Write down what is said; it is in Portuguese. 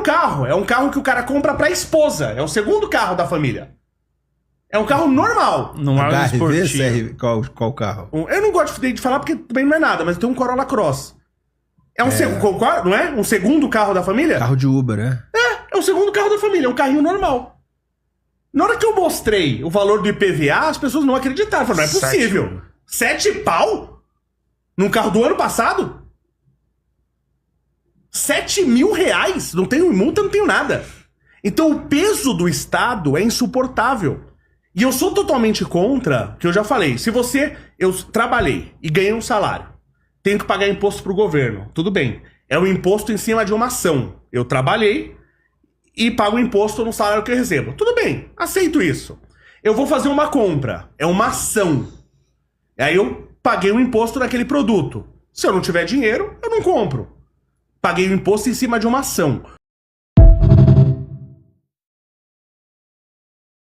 carro. É um carro que o cara compra pra esposa. É o segundo carro da família. É um carro normal. Não é um HRV, esportivo. qual carro? Eu não gosto de falar porque também não é nada, mas tem um Corolla Cross. É um segundo, não é? Um segundo carro da família? Carro de Uber, né? É o segundo carro da família, é um carrinho normal. Na hora que eu mostrei o valor do IPVA, as pessoas não acreditaram. Falaram, não é possível. 7 pau? Num carro do ano passado? 7 mil reais? Não tenho multa, não tenho nada. Então o peso do Estado é insuportável. E eu sou totalmente contra, que eu já falei, eu trabalhei e ganhei um salário, tenho que pagar imposto pro governo, tudo bem. É um imposto em cima de uma ação. Eu trabalhei e pago imposto no salário que eu recebo. Tudo bem, aceito isso. Eu vou fazer uma compra, é uma ação. Aí eu paguei o imposto daquele produto. Se eu não tiver dinheiro, eu não compro. Paguei o imposto em cima de uma ação.